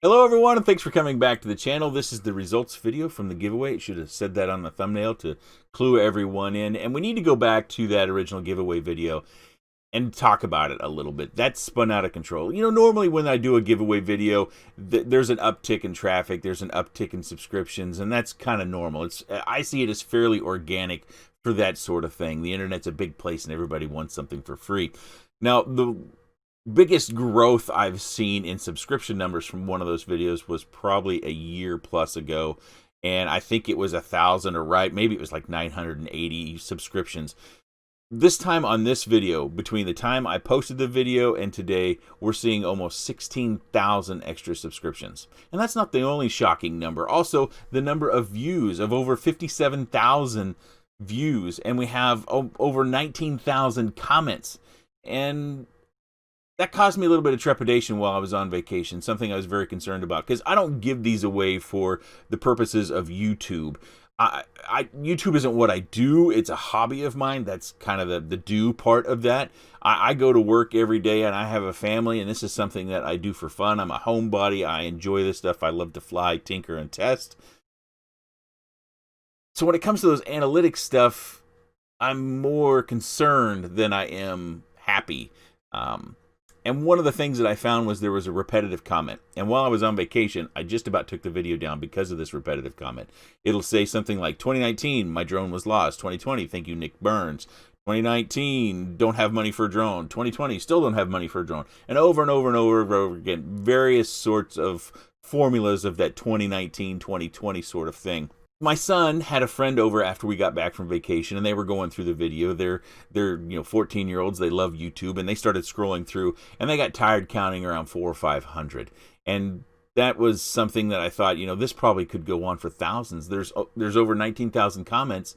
Hello everyone, and thanks for coming back to the channel. This is the results video from the giveaway. It should have said that on the thumbnail to clue everyone in. And we need to go back to that original giveaway video and talk about it a little bit. That spun out of control. You know, normally when I do a giveaway video, there's an uptick in traffic, there's an uptick in subscriptions, and that's kind of normal. I see it as fairly organic for that sort of thing. The internet's a big place and everybody wants something for free. Now, the biggest growth I've seen in subscription numbers from one of those videos was probably a year plus ago, and I think it was 1,000, or right, maybe it was like 980 subscriptions. This time on this video, between the time I posted the video and today, we're seeing almost 16,000 extra subscriptions. And that's not the only shocking number. Also, the number of views, of over 57,000 views, and we have over 19,000 comments. And that caused me a little bit of trepidation while I was on vacation, something I was very concerned about, because I don't give these away for the purposes of YouTube. YouTube isn't what I do. It's a hobby of mine. That's kind of the do part of that. I go to work every day and I have a family, and this is something that I do for fun. I'm a homebody. I enjoy this stuff. I love to fly, tinker, and test. So when it comes to those analytics stuff, I'm more concerned than I am happy. And one of the things that I found was there was a repetitive comment. And while I was on vacation, I just about took the video down because of this repetitive comment. It'll say something like, 2019, my drone was lost. 2020, thank you, Nick Burns. 2019, don't have money for a drone. 2020, still don't have money for a drone. And over and over and over and over again, various sorts of formulas of that 2019, 2020 sort of thing. My son had a friend over after we got back from vacation, and they were going through the video. They're 14-year-olds. They love YouTube, and they started scrolling through, and they got tired counting around 400 or 500. And that was something that I thought, this probably could go on for thousands. There's over 19,000 comments,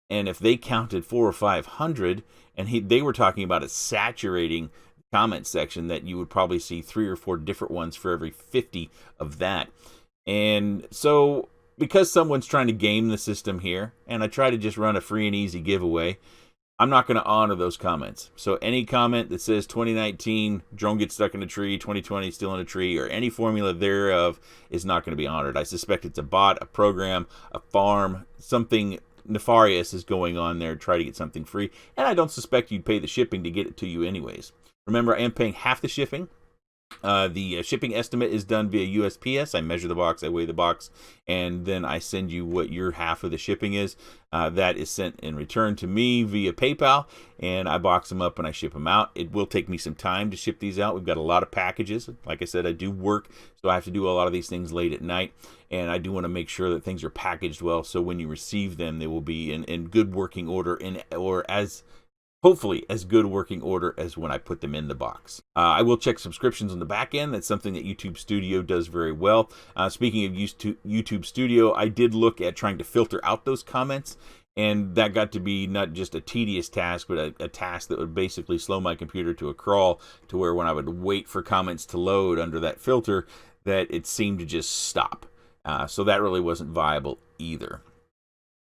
and if they counted 400 or 500, and they were talking about it saturating the comment section, that you would probably see 3 or 4 different ones for every 50 of that. And so, because someone's trying to game the system here, and I try to just run a free and easy giveaway, I'm not going to honor those comments. So any comment that says 2019, drone gets stuck in a tree, 2020, still in a tree, or any formula thereof is not going to be honored. I suspect it's a bot, a program, a farm, something nefarious is going on there to try to get something free. And I don't suspect you'd pay the shipping to get it to you anyways. Remember, I am paying half the shipping. The shipping estimate is done via USPS. I measure the box, I weigh the box, and then I send you what your half of the shipping is. That is sent in return to me via PayPal, and I box them up and I ship them out. It will take me some time to ship these out. We've got a lot of packages. Like I said, I do work, so I have to do a lot of these things late at night, and I do want to make sure that things are packaged well, so when you receive them, they will be in good working order, hopefully as good working order as when I put them in the box. I will check subscriptions on the back end. That's something that YouTube Studio does very well. Speaking of YouTube Studio, I did look at trying to filter out those comments, and that got to be not just a tedious task, but a task that would basically slow my computer to a crawl, to where when I would wait for comments to load under that filter, that it seemed to just stop. So that really wasn't viable either.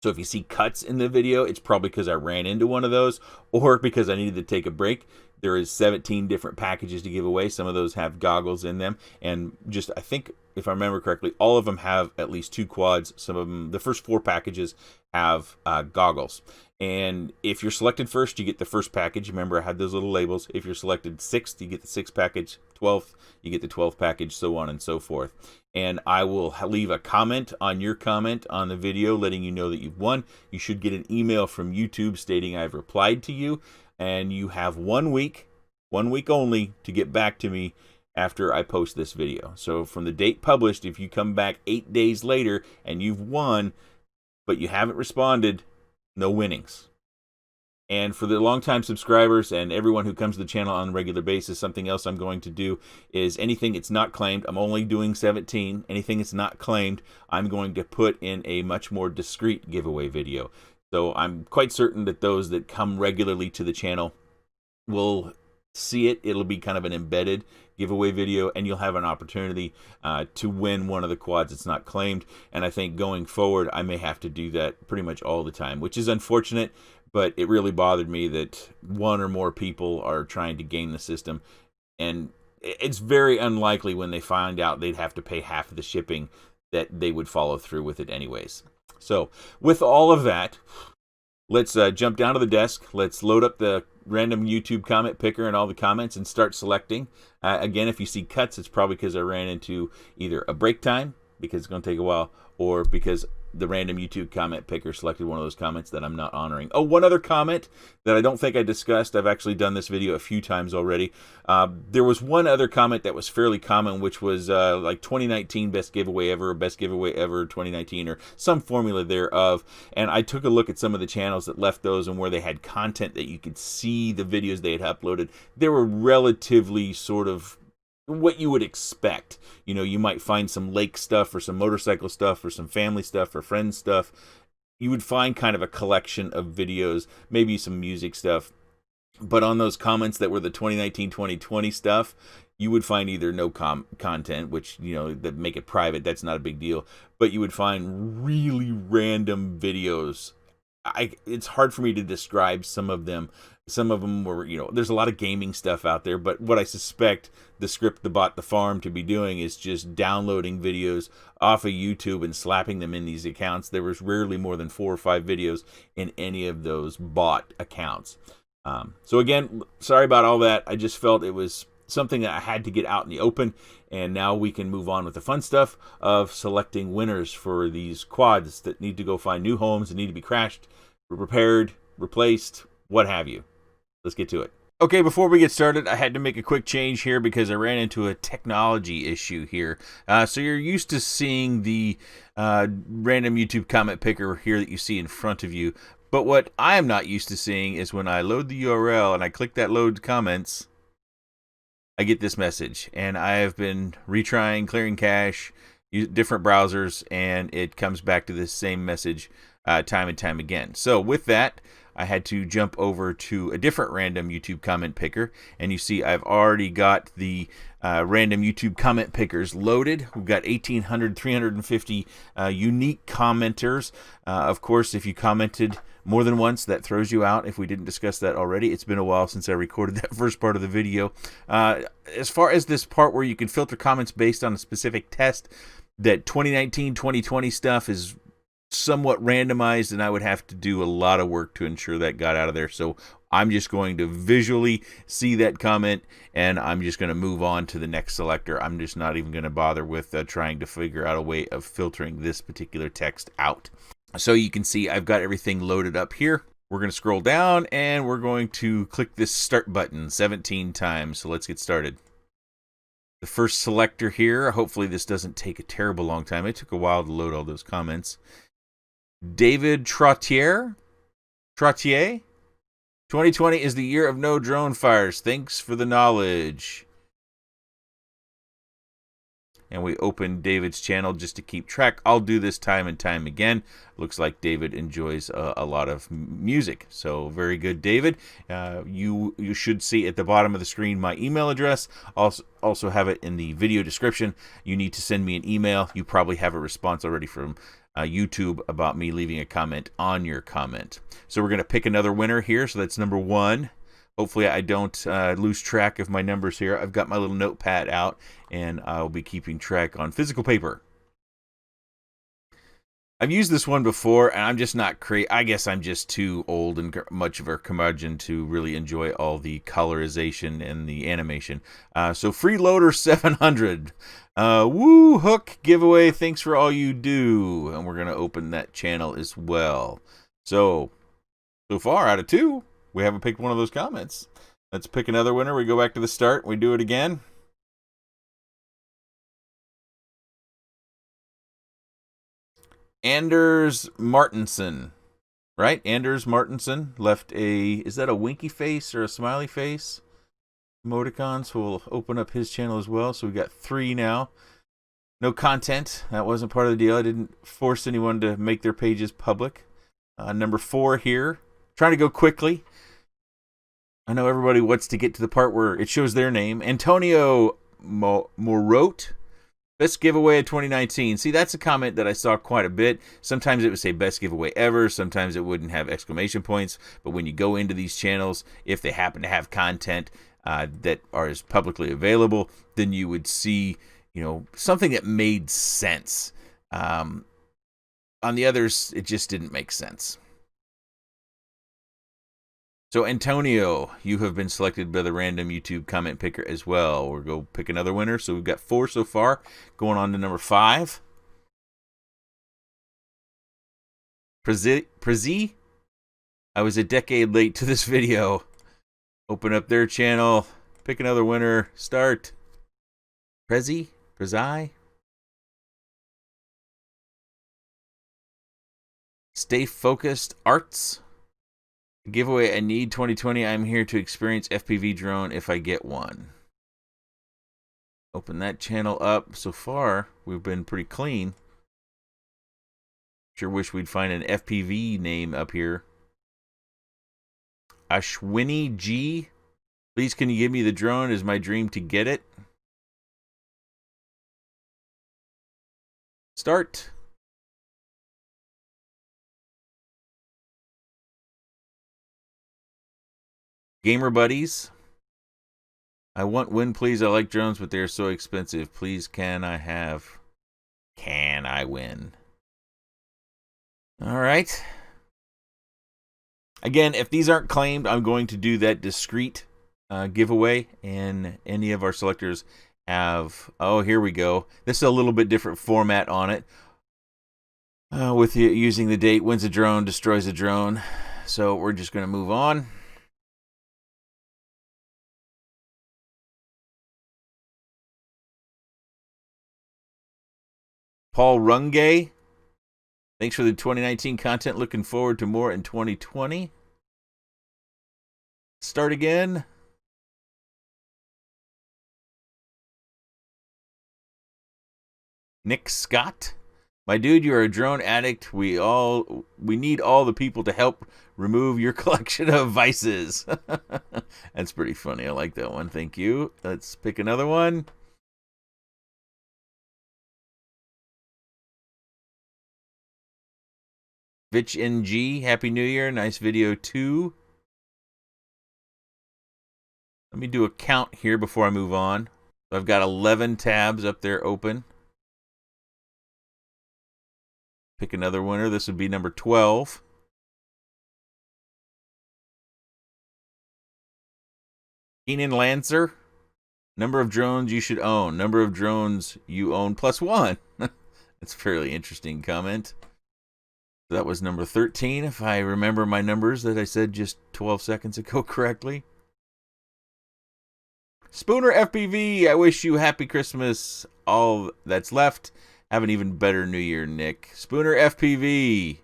So if you see cuts in the video, it's probably because I ran into one of those, or because I needed to take a break. There is 17 different packages to give away. Some of those have goggles in them, and I think, if I remember correctly, all of them have at least 2 quads. Some of them, the first 4 packages, have goggles. And if you're selected first, you get the first package. Remember, I had those little labels. If you're selected 6th, you get the 6th package. 12th, you get the 12th package, so on and so forth. And I will leave a comment on your comment on the video letting you know that you've won. You should get an email from YouTube stating I've replied to you, and you have 1 week only, to get back to me after I post this video. So from the date published, if you come back 8 days later and you've won, but you haven't responded, no winnings. And for the longtime subscribers and everyone who comes to the channel on a regular basis, something else I'm going to do is anything that's not claimed, I'm only doing 17. Anything that's not claimed, I'm going to put in a much more discreet giveaway video. So I'm quite certain that those that come regularly to the channel will see it. It'll be kind of an embedded giveaway video, and you'll have an opportunity to win one of the quads that's not claimed. And I think going forward, I may have to do that pretty much all the time, which is unfortunate. But it really bothered me that one or more people are trying to game the system. And it's very unlikely when they find out they'd have to pay half of the shipping that they would follow through with it anyways. So with all of that, let's jump down to the desk. Let's load up the random YouTube comment picker and all the comments and start selecting. Again, if you see cuts, it's probably because I ran into either a break time, because it's going to take a while, or because the random YouTube comment picker selected one of those comments that I'm not honoring. Oh, one other comment that I don't think I discussed. I've actually done this video a few times already. There was one other comment that was fairly common, which was like 2019 best giveaway ever, best giveaway ever 2019, or some formula thereof. And I took a look at some of the channels that left those and where they had content that you could see the videos they had uploaded. They were relatively sort of what you would expect. You know, you might find some lake stuff or some motorcycle stuff or some family stuff or friends stuff. You would find kind of a collection of videos, maybe some music stuff. But on those comments that were the 2019-2020 stuff, you would find either no content, which, you know, that make it private, that's not a big deal. But you would find really random videos. It's hard for me to describe some of them. Some of them were, you know, there's a lot of gaming stuff out there, but what I suspect the script, the bot, the farm to be doing is just downloading videos off of YouTube and slapping them in these accounts. There was rarely more than 4 or 5 videos in any of those bot accounts. So again, sorry about all that. I just felt it was something that I had to get out in the open, and now we can move on with the fun stuff of selecting winners for these quads that need to go find new homes and need to be crashed, repaired, replaced, what have you. Let's get to it. Okay, before we get started, I had to make a quick change here because I ran into a technology issue here. So you're used to seeing the random YouTube comment picker here that you see in front of you. But what I am not used to seeing is when I load the URL and I click that load comments, I get this message. And I have been retrying, clearing cache, different browsers, and it comes back to this same message time and time again. So with that, I had to jump over to a different random YouTube comment picker, and you see I've already got the random YouTube comment pickers loaded. We've got 350 unique commenters. Of course, if you commented more than once, that throws you out. If we didn't discuss that already, it's been a while since I recorded that first part of the video. As far as this part where you can filter comments based on a specific test, that 2019-2020 stuff is somewhat randomized, and I would have to do a lot of work to ensure that got out of there. So I'm just going to visually see that comment, and I'm just going to move on to the next selector. I'm just not even going to bother with trying to figure out a way of filtering this particular text out. So you can see I've got everything loaded up here. We're going to scroll down, and we're going to click this start button 17 times. So let's get started. The first selector here, hopefully this doesn't take a terrible long time. It took a while to load all those comments. David Trottier, 2020 is the year of no drone fires. Thanks for the knowledge. And we open David's channel just to keep track. I'll do this time and time again. Looks like David enjoys a lot of music. So very good, David. You should see at the bottom of the screen my email address. Also have it in the video description. You need to send me an email. You probably have a response already from YouTube about me leaving a comment on your comment. So we're going to pick another winner here. So that's number 1. Hopefully I don't lose track of my numbers here. I've got my little notepad out, and I'll be keeping track on physical paper. I've used this one before, and I'm just not crazy. I guess I'm just too old and much of a curmudgeon to really enjoy all the colorization and the animation. So Freeloader 700. Woo hook giveaway. Thanks for all you do. And we're going to open that channel as well. So far out of 2, we haven't picked one of those comments. Let's pick another winner. We go back to the start. We do it again. Anders Martinson, right? Anders Martinson left is that a winky face or a smiley face emoticon? So we'll open up his channel as well. So we got 3 now. No content. That wasn't part of the deal. I didn't force anyone to make their pages public. Number 4 here. Trying to go quickly. I know everybody wants to get to the part where it shows their name. Antonio Morote. Best giveaway of 2019. See, that's a comment that I saw quite a bit. Sometimes it would say best giveaway ever. Sometimes it wouldn't have exclamation points. But when you go into these channels, if they happen to have content, that is publicly available, then you would see, you know, something that made sense. On the others, it just didn't make sense. So, Antonio, you have been selected by the random YouTube comment picker as well. We'll go pick another winner. So, we've got 4 so far. Going on to number 5. Prezi? I was a decade late to this video. Open up their channel. Pick another winner. Start. Prezi? Stay Focused Arts. Giveaway I need 2020. I'm here to experience FPV drone if I get one. Open that channel up. So far, we've been pretty clean. Sure wish we'd find an FPV name up here. Ashwini G. Please can you give me the drone? It is my dream to get it. Start. Gamer Buddies. I want win, please. I like drones, but they're so expensive. Please, can I win? All right. Again, if these aren't claimed, I'm going to do that discreet giveaway, and any of our selectors have... Oh, here we go. This is a little bit different format on it. With using the date, wins a drone, destroys a drone. So we're just going to move on. Paul Rungay, thanks for the 2019 content. Looking forward to more in 2020. Start again. Nick Scott, my dude, you're a drone addict. We need all the people to help remove your collection of vices. That's pretty funny. I like that one. Thank you. Let's pick another one. Vitch NG, Happy New Year. Nice video too. Let me do a count here before I move on. So I've got 11 tabs up there open. Pick another winner. This would be number 12. Keenan Lancer. Number of drones you should own. Number of drones you own plus 1. That's a fairly interesting comment. That was number 13, if I remember my numbers that I said just 12 seconds ago correctly. Spooner FPV, I wish you happy Christmas. All that's left. Have an even better New Year, Nick. Spooner FPV.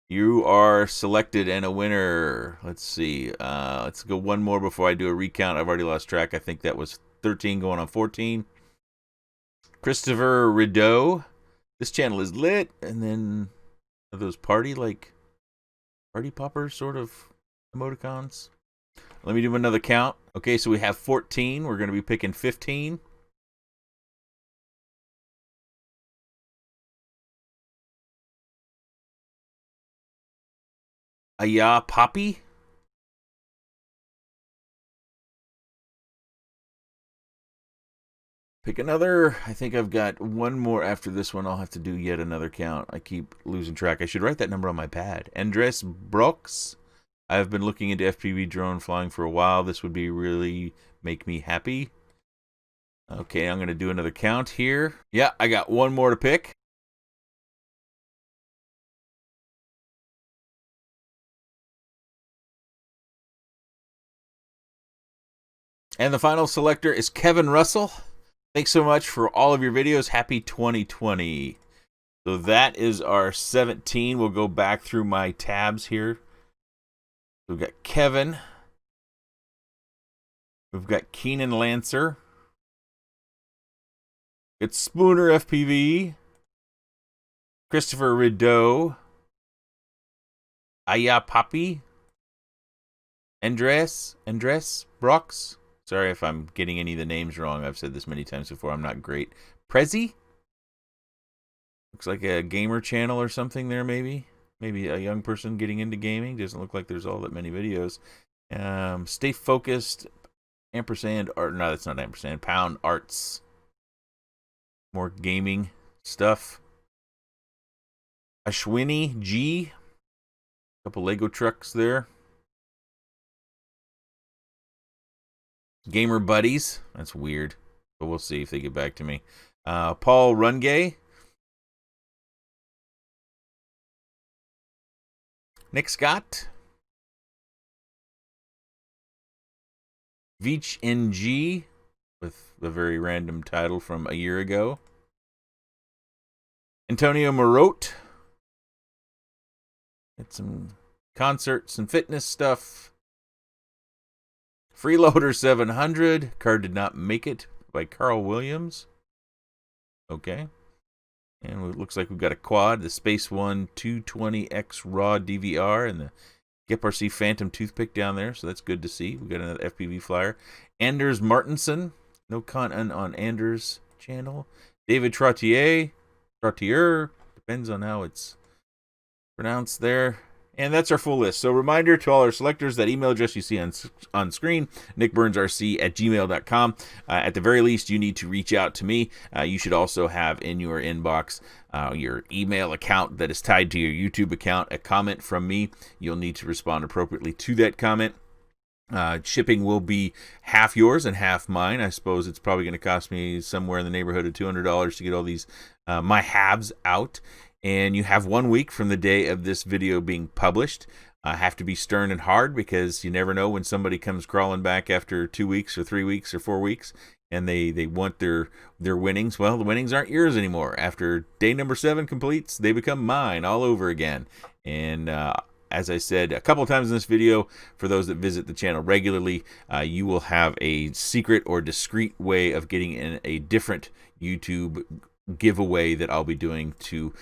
You are selected and a winner. Let's see. Let's go one more before I do a recount. I've already lost track. I think that was 13 going on 14. Christopher Rideau. This channel is lit, and then are those party popper sort of emoticons. Let me do another count. Okay, so we have 14. We're going to be picking 15. Aya Poppy. Pick another. I think I've got one more after this one. I'll have to do yet another count. I keep losing track. I should write that number on my pad. Andres Brooks. I have been looking into FPV drone flying for a while. This would be really make me happy. Okay, I'm going to do another count here. Yeah, I got one more to pick. And the final selector is Kevin Russell. Thanks so much for all of your videos. Happy 2020. So that is our 17. We'll go back through my tabs here. We've got Kevin. We've got Keenan Lancer. It's Spooner FPV. Christopher Rideau. Aya Poppy. Andres Brooks. Sorry if I'm getting any of the names wrong. I've said this many times before. I'm not great. Prezi? Looks like a gamer channel or something there, maybe. Maybe a young person getting into gaming. Doesn't look like there's all that many videos. Stay focused. Ampersand art. No, that's not ampersand. Pound arts. More gaming stuff. Ashwini G. Couple Lego trucks there. Gamer Buddies. That's weird, but we'll see if they get back to me. Paul Rungay. Nick Scott. Veach NG with a very random title from a year ago. Antonio Marotte. Had some concerts and fitness stuff. Freeloader 700. Card did not make it by Carl Williams. Okay. And it looks like we've got a quad, the Space One 220X Raw DVR, and the GiveAway Phantom toothpick down there, so that's good to see. We got another FPV flyer. Anders Martinson, no content on Anders' channel. David Trottier, depends on how it's pronounced there. And that's our full list. So reminder to all our selectors, that email address you see on screen, NickburnsRC@gmail.com. At the very least, you need to reach out to me. You should also have in your inbox your email account that is tied to your YouTube account, a comment from me. You'll need to respond appropriately to that comment. Shipping will be half yours and half mine. I suppose it's probably going to cost me somewhere in the neighborhood of $200 to get all these my halves out. And you have 1 week from the day of this video being published. Have to be stern and hard, because you never know when somebody comes crawling back after 2 weeks or 3 weeks or 4 weeks and they want their winnings. Well, the winnings aren't yours anymore. After day number 7 completes, they become mine all over again. And as I said a couple of times in this video, for those that visit the channel regularly, you will have a secret or discreet way of getting in a different YouTube giveaway that I'll be doing to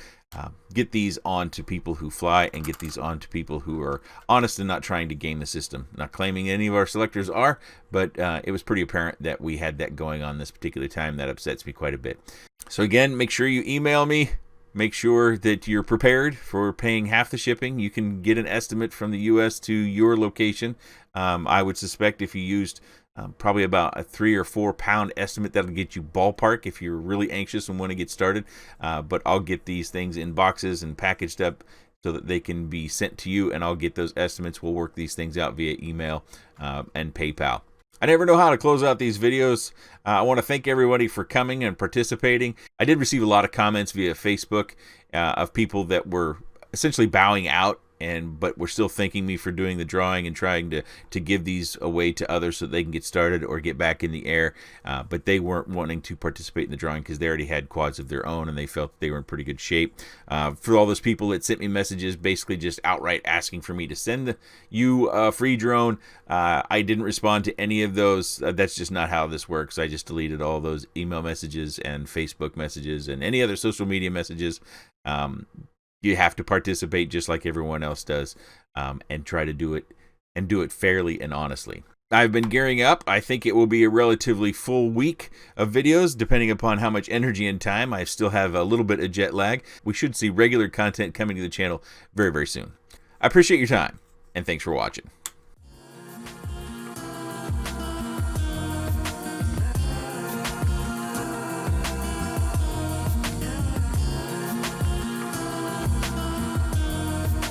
get these on to people who fly, and get these on to people who are honest and not trying to game the system. Not claiming any of our selectors are, but it was pretty apparent that we had that going on this particular time. That upsets me quite a bit. So again, make sure you email me. Make sure that you're prepared for paying half the shipping. You can get an estimate from the U.S. to your location. I would suspect if you used probably about a 3 or 4 pound estimate, that'll get you ballpark if you're really anxious and want to get started. But I'll get these things in boxes and packaged up so that they can be sent to you, and I'll get those estimates. We'll work these things out via email and PayPal. I never know how to close out these videos. I want to thank everybody for coming and participating. I did receive a lot of comments via Facebook of people that were essentially bowing out, but we're still thanking me for doing the drawing and trying to give these away to others so they can get started or get back in the air. But they weren't wanting to participate in the drawing because they already had quads of their own and they felt they were in pretty good shape. For all those people that sent me messages basically just outright asking for me to send you a free drone, I didn't respond to any of those. That's just not how this works. I just deleted all those email messages and Facebook messages and any other social media messages. You have to participate just like everyone else does, and try to do it fairly and honestly. I've been gearing up. I think it will be a relatively full week of videos, depending upon how much energy and time. I still have a little bit of jet lag. We should see regular content coming to the channel very, very soon. I appreciate your time, and thanks for watching.